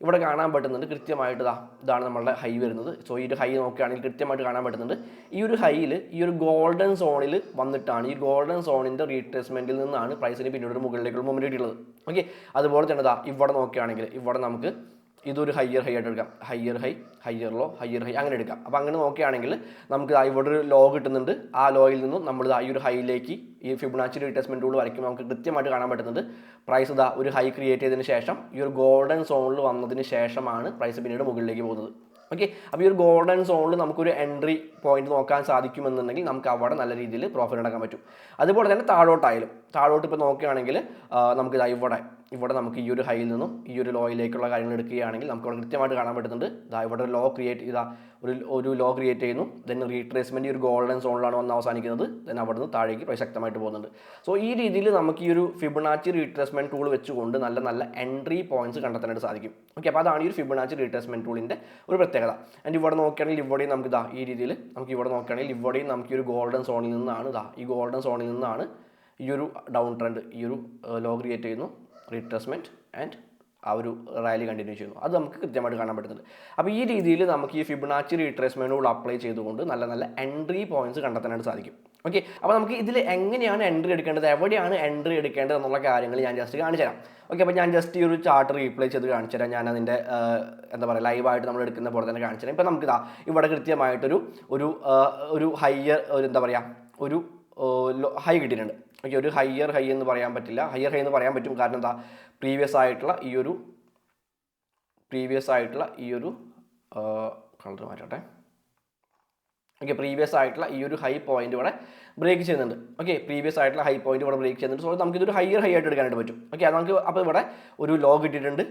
S1: ഇവിടെ കാണാൻ പറ്റുന്നുണ്ട് കൃത്യമായിട്ട്. ഇതാണ് നമ്മളുടെ ഹൈ വരുന്നത്. സോ ഈ ഒരു ഹൈ നോക്കുകയാണെങ്കിൽ കൃത്യമായിട്ട് കാണാൻ പറ്റുന്നുണ്ട്. ഈ ഒരു ഹൈയിൽ ഈ ഒരു ഗോൾഡൻ സോണിൽ വന്നിട്ടാണ്, ഈ ഗോൾഡൻ സോണിൻ്റെ റീട്രേസ്മെൻറ്റിൽ നിന്നാണ് പ്രൈസിന് പിന്നീട് ഒരു മുകളിലേക്കുള്ള മൂവ്മെൻറ്റ് കിട്ടിയുള്ളത്. ഓക്കെ, അതുപോലെ തന്നെ ഇവിടെ നോക്കുകയാണെങ്കിൽ ഇവിടെ നമുക്ക് ഇതൊരു ഹയ്യർ ഹൈ ആയിട്ട് എടുക്കാം. Higher high, higher low, higher high അങ്ങനെ എടുക്കാം. അപ്പോൾ അങ്ങനെ നോക്കുകയാണെങ്കിൽ നമുക്ക് ഇവിടെ ഒരു ലോ കിട്ടുന്നുണ്ട്. ആ ലോയിൽ നിന്നും നമ്മൾ ഈ ഒരു ഹൈയിലേക്ക് ഈ ഫിബൊനാച്ചി റീട്രേസ്മെൻറ്റ് ടൂൾ വരയ്ക്കുമ്പോൾ നമുക്ക് കൃത്യമായിട്ട് കാണാൻ പറ്റുന്നുണ്ട് പ്രൈസ് ഒരു ഹൈ ക്രിയേറ്റ് ചെയ്തതിന് ശേഷം ഈ ഒരു ഗോൾഡൻ സോണിൽ വന്നതിന് ശേഷമാണ് പ്രൈസ് പിന്നീട് മുകളിലേക്ക് പോകുന്നത്. ഓക്കെ, അപ്പോൾ ഈ ഒരു ഗോൾഡൻ സോണിൽ നമുക്കൊരു എൻട്രി പോയിന്റ് നോക്കാൻ സാധിക്കുമെന്നുണ്ടെങ്കിൽ നമുക്ക് അവിടെ നല്ല രീതിയിൽ പ്രോഫിറ്റ് ഉണ്ടാക്കാൻ പറ്റും. അതുപോലെ തന്നെ താഴോട്ട് ഇപ്പോൾ നോക്കുകയാണെങ്കിൽ നമുക്ക് ഇവിടെ നമുക്ക് ഈ ഒരു ഹൈയിൽ നിന്നും ഈ ഒരു ലോയിലേക്കുള്ള കാര്യങ്ങൾ എടുക്കുകയാണെങ്കിൽ നമുക്ക് അവിടെ കൃത്യമായിട്ട് കാണാൻ പറ്റുന്നുണ്ട്. ഇവിടെ ഒരു ലോ ക്രിയേറ്റ് ഒരു ലോ ക്രിയേറ്റ് ചെയ്യുന്നു. ദെൻ റീട്രേസ്മെൻറ്റ് ഈ ഒരു ഗോൾഡൻ സോണിലാണ് വന്ന് അവസാനിക്കുന്നത്. ദെൻ അവിടെ നിന്ന് താഴേക്ക് പ്രൈസ് ശക്തമായിട്ട് പോകുന്നുണ്ട്. സോ ഈ രീതിയിൽ നമുക്ക് ഈ ഒരു ഫിബൊനാച്ചി റീട്രേസ്മെൻറ്റ് ടൂൾ വെച്ചുകൊണ്ട് നല്ല എൻട്രി പോയിന്റ്സ് കണ്ടെത്താനായിട്ട് സാധിക്കും. ഓക്കെ, അപ്പോൾ അതാണ് ഈ ഒരു ഫിബൊനാച്ചി റീട്രേസ്മെൻറ്റ് ടൂളിൻ്റെ ഒരു പ്രത്യേകത. ആൻഡ് ഇവിടെ നോക്കുകയാണെങ്കിൽ ഇവിടെയും നമുക്ക് ഈ രീതിയിൽ നമുക്ക് ഇവിടെ നോക്കുകയാണെങ്കിൽ ഇവിടെയും നമുക്ക് ഈ ഒരു ഗോൾഡൻ സോണിൽ നിന്നാണ് ഈ ഗോൾഡൻ സോണിൽ നിന്നാണ് ഈ ഒരു ഡൗൺ ട്രെൻഡ് ഈ ഒരു ലോ ക്രിയേറ്റ് ചെയ്യുന്നു, റീട്രേസ്മെൻറ്റ് ആൻഡ് ആ ഒരു റാലി കണ്ടിന്യൂ ചെയ്യുന്നു. അത് നമുക്ക് കൃത്യമായിട്ട് കാണാൻ പറ്റുന്നുണ്ട്. അപ്പോൾ ഈ രീതിയിൽ നമുക്ക് ഈ ഫിബൊനാച്ചി റീട്രേസ്മെൻറ്റ് ടൂൾ അപ്ലൈ ചെയ്തുകൊണ്ട് നല്ല എൻട്രി പോയിന്റ്സ് കണ്ടെത്താനായിട്ട് സാധിക്കും. ഓക്കെ, അപ്പോൾ നമുക്ക് ഇതിൽ എങ്ങനെയാണ് എൻട്രി എടുക്കേണ്ടത്, എവിടെയാണ് എൻട്രി എടുക്കേണ്ടത് എന്നുള്ള കാര്യങ്ങൾ ഞാൻ ജസ്റ്റ് കാണിച്ചു തരാം. ഓക്കെ, അപ്പോൾ ഞാൻ ജസ്റ്റ് ഈ ഒരു ചാർട്ട് റീപ്ലേ ചെയ്ത് കാണിച്ചു തരാം. ഞാൻ അതിൻ്റെ എന്താ പറയുക ലൈവായിട്ട് നമ്മൾ എടുക്കുന്ന പോലെ തന്നെ കാണിച്ചു തരാം. ഇപ്പോൾ നമുക്ക് ഇവിടെ കൃത്യമായിട്ടൊരു ഒരു ഹയ്യർ എന്താ പറയുക ഒരു ഹൈ കിട്ടിയിട്ടുണ്ട്. ഓക്കെ, ഒരു ഹയ്യർ ഹൈ എന്ന് പറയാൻ പറ്റില്ല, ഹയ്യർ ഹൈ എന്ന് പറയാൻ പറ്റും. കാരണം പ്രീവിയസ് ആയിട്ടുള്ള ഈ ഒരു കളർ മാറ്റട്ടെ. ഓക്കെ, പ്രീവിയസ് ആയിട്ടുള്ള ഈ ഒരു ഹൈ പോയിന്റ് ഇവിടെ ബ്രേക്ക് ചെയ്യുന്നുണ്ട്. ഓക്കെ, പ്രീവിയസ് ആയിട്ടുള്ള ഹൈ പോയിന്റ് ഇവിടെ ബ്രേക്ക് ചെയ്യുന്നുണ്ട്. സോ നമുക്കിതൊരു ഹയ്യർ ഹൈ ആയിട്ട് എടുക്കാനായിട്ട് പറ്റും. ഓക്കെ, നമുക്ക് അപ്പോൾ ഇവിടെ ഒരു ലോ കിട്ടിയിട്ടുണ്ട്,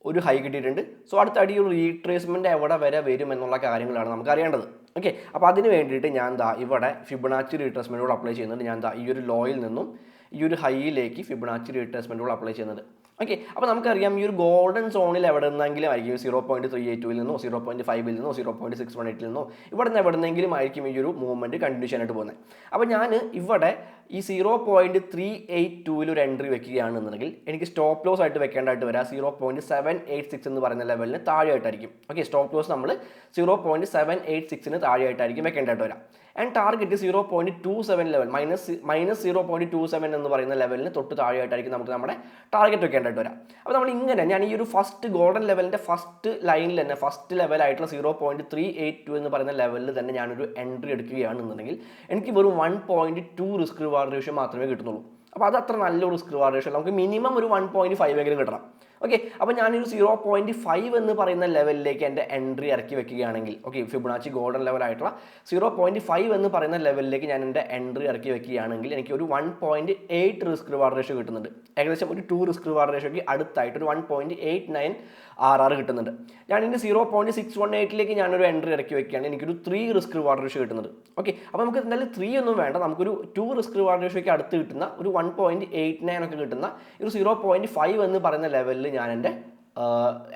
S1: ഒരു ഹൈ കിട്ടിയിട്ടുണ്ട്. സോ അടുത്തടി ഒരു റീട്രേസ്മെൻറ്റ് എവിടെ വരെ വരും എന്നുള്ള കാര്യങ്ങളാണ് നമുക്ക് അറിയേണ്ടത്. ഓക്കെ, അപ്പോൾ അതിന് വേണ്ടിയിട്ട് ഞാൻ ഇവിടെ ഫിബൊനാച്ചി റീട്രേസ്മെൻറ്റ് ടൂൾ അപ്ലൈ ചെയ്യുന്നുണ്ട്. ഞാൻ ഈ ഒരു ലോയിൽ നിന്നും ഈ ഒരു ഹൈയിലേക്ക് ഫിബൊനാച്ചി റീട്രേസ്മെൻറ്റ് ടൂൾ അപ്ലൈ ചെയ്യുന്നുണ്ട്. ഓക്കെ, അപ്പോൾ നമുക്കറിയാം ഈ ഒരു ഗോൾഡൻ സോണിൽ എവിടെ നിന്നെങ്കിലും ആയിരിക്കും 0.382 നിന്നോ 0.5 നിന്നോ 0.618 നിന്നോ ഇവിടെ നിന്ന് എവിടെ നിന്നെങ്കിലും ആയിരിക്കും ഈ ഒരു മൂവ്മെൻറ്റ് കണ്ടിന്യൂ ചെയ്യാനായിട്ട് പോകുന്നത്. അപ്പോൾ ഞാൻ ഇവിടെ ഈ 0.382 ഒരു എൻട്രി വെക്കുകയാണെന്നുണ്ടെങ്കിൽ എനിക്ക് സ്റ്റോപ്പ് ലോസ് ആയിട്ട് വെക്കേണ്ടതായിട്ട് വരാം 0.786 എന്ന് പറയുന്ന ലെവലിന് താഴെയായിട്ടായിരിക്കും. ഓക്കെ, സ്റ്റോപ്പ് ലോസ് നമ്മൾ 0.786 താഴെയായിട്ടായിരിക്കും വെക്കേണ്ടതായിട്ട് വരാം. ആൻഡ് ടാർഗറ്റ് 0.27 ലെവൽ മൈനസ് 0.27 എന്ന് പറയുന്ന ലെവലിന് തൊട്ട് താഴെയായിട്ടായിരിക്കും നമുക്ക് നമ്മുടെ ടാർഗറ്റ് വെക്കേണ്ടതായിട്ട് വരാം. അപ്പോൾ നമ്മൾ ഇങ്ങനെ ഞാൻ ഈ ഒരു ഫസ്റ്റ് ഗോൾഡൻ ലെവലിൻ്റെ ഫസ്റ്റ് ലൈനിൽ തന്നെ ഫസ്റ്റ് ലെവലായിട്ടുള്ള 0.382 എന്ന് പറയുന്ന ലെവലിൽ തന്നെ ഞാനൊരു എൻട്രി എടുക്കുകയാണെന്നുണ്ടെങ്കിൽ എനിക്ക് വെറും 1.2 റിസ്ക് റിവാർഡ് റേഷ്യോ മാത്രമേ കിട്ടുന്നുള്ളൂ. അപ്പോൾ അത് അത്ര നല്ലൊരു റിസ്ക് റിവാർഡ് റേഷ്യോ, നമുക്ക് മിനിമം ഒരു 1.5 എങ്കിലും കിട്ടണം. ഓക്കെ, അപ്പോൾ ഞാനൊരു 0.5 എന്ന് പറയുന്ന ലെവലിലേക്ക് എൻ്റെ എൻട്രി ഇറക്കി വെക്കുകയാണെങ്കിൽ, ഓക്കെ ഫിബൊനാച്ചി ഗോൾഡൻ ലെവലായിട്ടുള്ള 0.5 എന്ന് പറയുന്ന ലെവലിലേക്ക് ഞാൻ എൻ്റെ എൻട്രി ഇറക്കി വെക്കുകയാണെങ്കിൽ എനിക്ക് ഒരു 1.8 റിസ്ക് റിവാർഡ് റേഷ്യോ കിട്ടുന്നുണ്ട്. ഏകദേശം ഒരു 2 റിസ്ക് റിവാർഡ് റേഷ്യോക്ക് അടുത്തായിട്ട് ഒരു 1.89 RR കിട്ടുന്നുണ്ട്. ഞാൻ ഇതിൻ്റെ 0.618ലേക്ക് ഞാനൊരു എൻട്രി ഇറക്കി വെക്കുകയാണെങ്കിൽ എനിക്കൊരു 3 റിസ്ക് റിവാർഡ് റേഷ്യോ കിട്ടുന്നുണ്ട്. ഓക്കെ, അപ്പോൾ നമുക്ക് എന്തായാലും 3 ഒന്നും വേണ്ട, നമുക്കൊരു 2 റിസ്ക് റിവാർഡ് റേഷ്യോക്ക് അടുത്ത് കിട്ടുന്ന ഒരു 1.89 ഒക്കെ കിട്ടുന്ന ഒരു 0.5 എന്ന് പറയുന്ന ലെവലിൽ ഞാൻ എൻ്റെ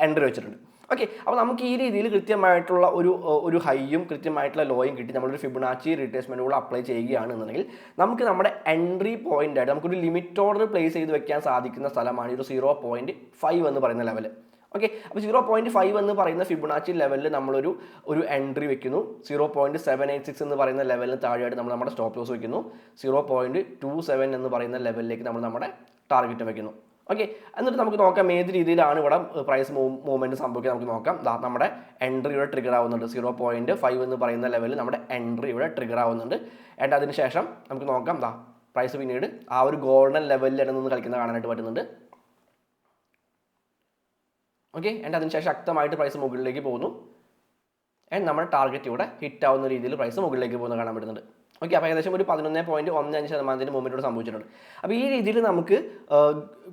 S1: എൻട്രി വെച്ചിട്ടുണ്ട്. ഓക്കെ, അപ്പോൾ നമുക്ക് ഈ രീതിയിൽ കൃത്യമായിട്ടുള്ള ഒരു ഹൈയും കൃത്യമായിട്ടുള്ള ലോയും കിട്ടി നമ്മളൊരു ഫിബൊനാച്ചി റീട്രേസ്മെൻറ്റ് ടൂൾ അപ്ലൈ ചെയ്യുകയാണെന്നുണ്ടെങ്കിൽ നമുക്ക് നമ്മുടെ എൻട്രി പോയിന്റ് ആയിട്ട് നമുക്കൊരു ലിമിറ്റ് ഓർഡർ പ്ലേസ് ചെയ്ത് വെക്കാൻ സാധിക്കുന്ന സ്ഥലമാണ് ഒരു 0.5 എന്ന് പറയുന്ന ലെവൽ. ഓക്കെ, അപ്പോൾ 0.5 എന്ന് പറയുന്ന ഫിബൊനാച്ചി ലെവലിൽ നമ്മളൊരു എൻട്രി വെക്കുന്നു. 0.786 എന്ന് പറയുന്ന ലെവലിന് താഴെയായിട്ട് നമ്മൾ നമ്മുടെ സ്റ്റോപ്പ് ലോസ് വെക്കുന്നു. 0.27 എന്ന് പറയുന്ന ലെവലിലേക്ക് നമ്മൾ നമ്മുടെ ടാർഗറ്റ് വെക്കുന്നു. ഓക്കെ, എന്നിട്ട് നമുക്ക് നോക്കാം ഏത് രീതിയിലാണ് ഇവിടെ പ്രൈസ് മൂവ്മെൻറ്റ് സംഭവിക്കുക. നമുക്ക് നോക്കാം. നമ്മുടെ എൻട്രി ഇവിടെ ട്രിഗർ ആവുന്നുണ്ട്. 0.5 എന്ന് പറയുന്ന ലെവലിൽ നമ്മുടെ എൻട്രി ഇവിടെ ട്രിഗർ ആവുന്നുണ്ട്. ആൻഡ് അതിനുശേഷം നമുക്ക് നോക്കാം പ്രൈസ് പിന്നീട് ആ ഒരു ഗോൾഡൻ ലെവലിൽ നിന്ന് കളിക്കുന്ന കാണാനായിട്ട് പറ്റുന്നുണ്ട്. ഓക്കെ, ആൻഡ് അതിനുശേഷം ശക്തമായിട്ട് പ്രൈസ് മുകളിലേക്ക് പോകുന്നു. ആൻഡ് നമ്മുടെ ടാർഗറ്റ് ഇവിടെ ഹിറ്റ് ആവുന്ന രീതിയിൽ പ്രൈസ് മുകളിലേക്ക് പോകുന്നത് കാണാൻ പറ്റുന്നുണ്ട്. ഓക്കെ, അപ്പോൾ ഏകദേശം ഒരു 11.15% മൂവ്മെൻറ്റ് സംഭവിച്ചിട്ടുണ്ട്. അപ്പോൾ ഈ രീതിയിൽ നമുക്ക്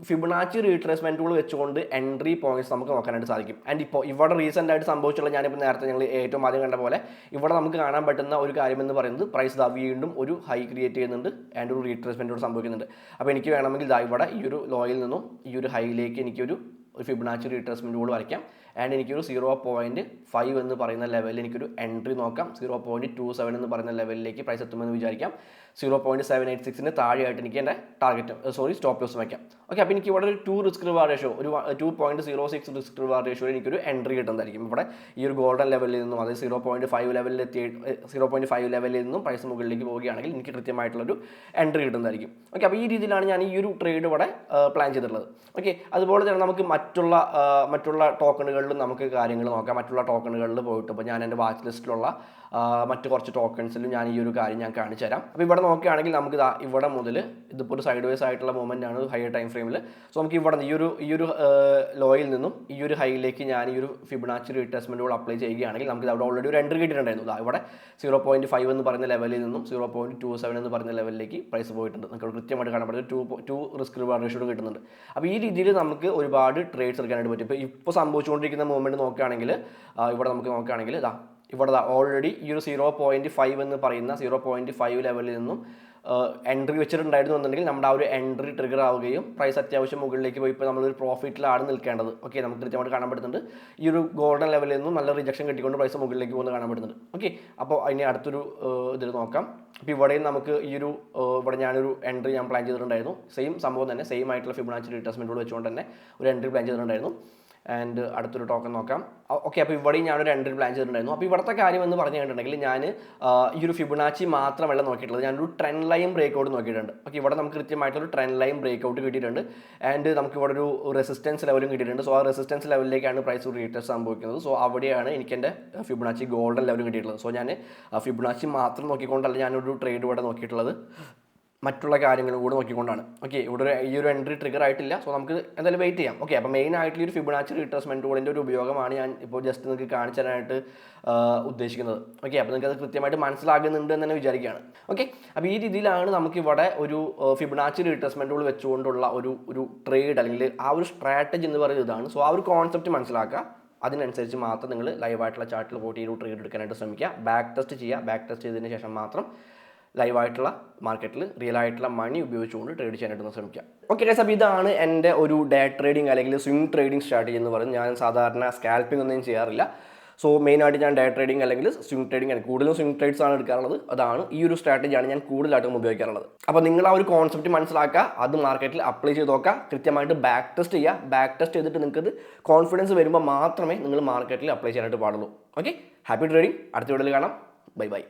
S1: ഫിബൊനാച്ചി റീട്രേസ്മെൻറ്റുകൾ വെച്ചുകൊണ്ട് എൻട്രി പോയിന്റ്സ് നമുക്ക് നോക്കാനായിട്ട് സാധിക്കും. ആൻഡ് ഇപ്പോൾ ഇവിടെ റീസെൻ്റ് ആയിട്ട് സംഭവിച്ചുള്ള ഞാനിപ്പോൾ നേരത്തെ ഞങ്ങൾ ഏറ്റവും ആദ്യം കണ്ട പോലെ ഇവിടെ നമുക്ക് കാണാൻ പറ്റുന്ന ഒരു കാര്യം എന്ന് പറയുന്നത് പ്രൈസ് വീണ്ടും ഒരു ഹൈ ക്രിയേറ്റ് ചെയ്യുന്നുണ്ട് ആൻഡ് ഒരു റീട്രേസ്മെൻറ്റ് സംഭവിക്കുന്നുണ്ട്. അപ്പോൾ എനിക്ക് വേണമെങ്കിൽ ഇവിടെ ഈ ഒരു ലോയിൽ നിന്നും ഈ ഒരു ഹൈയിലേക്ക് എനിക്കൊരു ഫിബൊനാച്ചി റീട്രേസ്മെൻറ്റ് കൂടി വരയ്ക്കാം. ആൻഡ് എനിക്കൊരു 0.5 എന്ന് പറയുന്ന ലെവലിൽ എനിക്കൊരു എൻട്രി നോക്കാം. 0.27 എന്ന് പറയുന്ന ലെവലിലേക്ക് പ്രൈസ് എത്തുമെന്ന് വിചാരിക്കാം. 0.786 താഴെയായിട്ട് എനിക്ക് എൻ്റെ സ്റ്റോപ്പ് ലോസ് വയ്ക്കാം. ഓക്കെ, അപ്പോൾ എനിക്ക് ഇവിടെ ഒരു 2 റിസ്ക് റിവാർഡ് റേഷ്യോ, ഒരു 2.06 റിസ്ക് റിവാർഡ് റേഷ്യോയിൽ എനിക്കൊരു എൻട്രി കിട്ടുന്നതായിരിക്കും. ഇവിടെ ഈ ഒരു ഗോൾഡൻ ലെവലിൽ നിന്നും, അതായത് 0.5 ലെവലിൽ നിന്നും പ്രൈസ് മുകളിലേക്ക് പോവുകയാണെങ്കിൽ എനിക്ക് കൃത്യമായിട്ടുള്ളൊരു എൻട്രി കിട്ടുന്നതായിരിക്കും. ഓക്കെ, അപ്പോൾ ഈ രീതിയിലാണ് ഞാൻ ഈ ഒരു ട്രേഡ് ഇവിടെ പ്ലാൻ ചെയ്തിട്ടുള്ളത്. ഓക്കെ, അതുപോലെ തന്നെ നമുക്ക് മറ്റുള്ള ടോക്കണുകളിൽ നമുക്ക് കാര്യങ്ങൾ നോക്കാം. മറ്റുള്ള ടോക്കണുകളിൽ പോയിട്ട് ഇപ്പോൾ ഞാൻ എൻ്റെ വാച്ച് ലിസ്റ്റിലുള്ള മറ്റ് കുറച്ച് ടോക്കൺസിലും ഞാൻ ഈ ഒരു കാര്യം ഞാൻ കാണിച്ചു തരാം. അപ്പോൾ ഇവിടെ നോക്കുകയാണെങ്കിൽ നമുക്ക് ഇവിടെ മുതൽ ഇതിപ്പോൾ ഒരു സൈഡ് വേസ് ആയിട്ടുള്ള മൂവ്മെൻ്റ് ആണ് ഹയർ ടൈം ഫ്രെയിമിൽ. സോ നമുക്ക് ഇവിടെ ഈ ഒരു ലോയിൽ നിന്നും ഈ ഒരു ഹൈയിലേക്ക് ഞാൻ ഈ ഒരു ഫിബൊനാച്ചി റീട്രേസ്മെൻറ്റുകൾ അപ്ലൈ ചെയ്യുകയാണെങ്കിൽ നമുക്ക് അവിടെ ഓൾറെഡി ഒരു എൻട്രി കിട്ടിയിട്ടുണ്ടായിരുന്നു. ഇവിടെ 0.5 എന്ന് പറയുന്ന ലെവലിൽ നിന്നും 0.27 എന്ന് പറയുന്ന ലെവലിലേക്ക് പ്രൈസ് പോയിട്ടുണ്ട്. നമുക്ക് കൃത്യമായിട്ട് കാണാൻ പറ്റും 2 റിസ്ക് റിവാർഡ് റേഷ്യോ കിട്ടുന്നുണ്ട്. അപ്പോൾ ഈ രീതിയിൽ നമുക്ക് ഒരുപാട് ട്രേഡ്സ് എടുക്കാനായിട്ട് പറ്റും. ഇപ്പോൾ സംഭവിച്ചുകൊണ്ടിരിക്കുന്ന മൂവ്മെൻറ്റ് നോക്കുകയാണെങ്കിൽ ഇവിടെ നമുക്ക് നോക്കുകയാണെങ്കിൽ ഇവിടെ ഓൾറെഡി ഈ ഒരു 0.5 എന്ന് പറയുന്ന 0.5 ലെവലിൽ നിന്നും എൻട്രി വെച്ചിട്ടുണ്ടായിരുന്നു എന്നുണ്ടെങ്കിൽ നമ്മുടെ ആ ഒരു എൻട്രി ട്രിഗർ ആവുകയും പ്രൈസ് അത്യാവശ്യം മുകളിലേക്ക് പോയി ഇപ്പോൾ നമ്മളൊരു പ്രോഫിറ്റിലാണ് നിൽക്കേണ്ടത്. ഓക്കെ, നമുക്ക് കൃത്യമായിട്ട് കാണാൻ പറ്റുന്നുണ്ട് ഈ ഒരു ഗോൾഡൻ ലെവലിൽ നിന്നും നല്ല റിജക്ഷൻ കിട്ടിക്കൊണ്ട് പ്രൈസ് മുകളിലേക്ക് പോകുന്നത് കാണാൻ പറ്റുന്നുണ്ട്. ഓക്കെ, അപ്പോൾ അതിന് അടുത്തൊരു ഇതിൽ നോക്കാം. അപ്പോൾ ഇവിടെയും നമുക്ക് ഇവിടെ ഞാനൊരു എൻട്രി ഞാൻ പ്ലാൻ ചെയ്തിട്ടുണ്ടായിരുന്നു. സെയിം സംഭവം തന്നെ, സെയിം ആയിട്ടുള്ള ഫിബൊനാച്ചി റീട്രേസ്മെൻറ്റോട് വെച്ചുകൊണ്ട് തന്നെ ഒരു എൻട്രി പ്ലാൻ ചെയ്തിട്ടുണ്ടായിരുന്നു. ആൻഡ് അടുത്തൊരു ടോക്കൺ നോക്കാം. ഓക്കെ, അപ്പോൾ ഇവിടെയും ഞാനൊരു എൻട്രി പ്ലാൻ ചെയ്തിട്ടുണ്ടായിരുന്നു. അപ്പോൾ ഇവിടുത്തെ കാര്യം എന്ന് പറഞ്ഞു കഴിഞ്ഞിട്ടുണ്ടെങ്കിൽ ഞാൻ ഈ ഒരു ഫിബൊനാച്ചി മാത്രമല്ല നോക്കിയിട്ടുള്ളത്, ഞാനൊരു ട്രെൻഡ് ലൈൻ ബ്രേക്ക്ഔട്ട് നോക്കിയിട്ടുണ്ട്. ഓക്കെ, ഇവിടെ നമുക്ക് കൃത്യമായിട്ടൊരു ട്രെൻഡ് ലൈൻ ബ്രേക്ക്ഔട്ട് കിട്ടിയിട്ടുണ്ട്. ആൻഡ് നമുക്ക് ഇവിടെ ഒരു റെസിസ്റ്റൻസ് ലെവലും കിട്ടിയിട്ടുണ്ട്. സോ ആ റെസിസ്റ്റൻസ് ലെവലിലേക്കാണ് പ്രൈസ് റീട്രേസ് സംഭവിക്കുന്നത്. സോ അവിടെയാണ് എനിക്ക് എൻ്റെ ഫിബൊനാച്ചി ഗോൾഡൻ ലെവലും കിട്ടിയിട്ടുള്ളത്. സോ ഞാൻ ഫിബൊനാച്ചി മാത്രം നോക്കിക്കൊണ്ടല്ല ഞാനൊരു ട്രേഡ് ഇവിടെ നോക്കിയിട്ടുള്ളത്, മറ്റുള്ള കാര്യങ്ങളും കൂടെ നോക്കിക്കൊണ്ടാണ്. ഓക്കെ, ഇവിടെ ഈ ഒരു എൻട്രി ട്രിഗർ ആയിട്ടില്ല. സോ നമുക്ക് എന്തായാലും വെയിറ്റ് ചെയ്യാം. ഓക്കെ, അപ്പോൾ മെയിൻ ആയിട്ടുള്ള ഒരു ഫിബൊനാച്ചി റീട്രേസ്മെൻറ്റ് ടൂളിൻ്റെ ഒരു ഉപയോഗമാണ് ഞാൻ ഇപ്പോൾ ജസ്റ്റ് നിങ്ങൾക്ക് കാണിച്ചു തരാനായിട്ട് ഉദ്ദേശിക്കുന്നത്. ഓക്കെ, അപ്പോൾ നിങ്ങൾക്ക് അത് കൃത്യമായിട്ട് മനസ്സിലാകുന്നുണ്ട് എന്ന് തന്നെ വിചാരിക്കുകയാണ്. ഓക്കെ, അപ്പോൾ ഈ രീതിയിലാണ് നമുക്കിവിടെ ഒരു ഫിബൊനാച്ചി റീട്രേസ്മെൻറ്റ് ടൂൾ വെച്ചുകൊണ്ടുള്ള ഒരു ട്രേഡ് അല്ലെങ്കിൽ ആ ഒരു സ്ട്രാറ്റജി എന്ന് പറയുന്നത് ഇതാണ്. സോ ആ ഒരു കോൺസെപ്റ്റ് മനസ്സിലാക്കുക, അതിനനുസരിച്ച് മാത്രം നിങ്ങൾ ലൈവായിട്ടുള്ള ചാർട്ടിൽ പോയിട്ട് ഈ ഒരു ട്രേഡ് എടുക്കാനായിട്ട് ശ്രമിക്കുക. ബാക്ക് ടെസ്റ്റ് ചെയ്യുക. ബാക്ക് ടെസ്റ്റ് ചെയ്തതിന് ശേഷം മാത്രം ലൈവായിട്ടുള്ള മാർക്കറ്റിൽ റിയൽ ആയിട്ടുള്ള മണി ഉപയോഗിച്ചുകൊണ്ട് ട്രേഡ് ചെയ്യാനായിട്ട് ശ്രമിക്കുക. ഓക്കെ ഗൈസ്, അപ്പോൾ ഇതാണ് എൻ്റെ ഒരു ഡേ ട്രേഡിംഗ് അല്ലെങ്കിൽ സ്വിംഗ് ട്രേഡിംഗ് സ്ട്രാറ്റജി എന്ന് പറയുന്നത്. ഞാൻ സാധാരണ സ്കാൽപ്പിംഗ് ഒന്നും ചെയ്യാറില്ല. സോ മെയിനായിട്ട് ഞാൻ ഡേ ട്രേഡിംഗ് അല്ലെങ്കിൽ സ്വിംഗ് ട്രേഡിംഗ് ആണ് കൂടുതലും സ്വിംഗ് ട്രേഡ്സ് ആണ് എടുക്കാറുള്ളത്. അതാണ് ഈ ഒരു സ്ട്രാറ്റജിയാണ് ഞാൻ കൂടുതലായിട്ടും ഉപയോഗിക്കാറുള്ളത്. അപ്പോൾ നിങ്ങൾ ആ ഒരു കോൺസെപ്റ്റ് മനസ്സിലാക്കുക, അത് മാർക്കറ്റിൽ അപ്ലൈ ചെയ്ത് നോക്കുക, കൃത്യമായിട്ട് ബാക്ക് ടെസ്റ്റ് ചെയ്യുക. ബാക്ക് ടെസ്റ്റ് ചെയ്തിട്ട് നിങ്ങൾക്ക് കോൺഫിഡൻസ് വരുമ്പോൾ മാത്രമേ നിങ്ങൾ മാർക്കറ്റിൽ അപ്ലൈ ചെയ്യാനായിട്ട് പാടുള്ളൂ. Okay, happy trading. അടുത്ത വീഡിയോയിൽ കാണാം. Bye bye.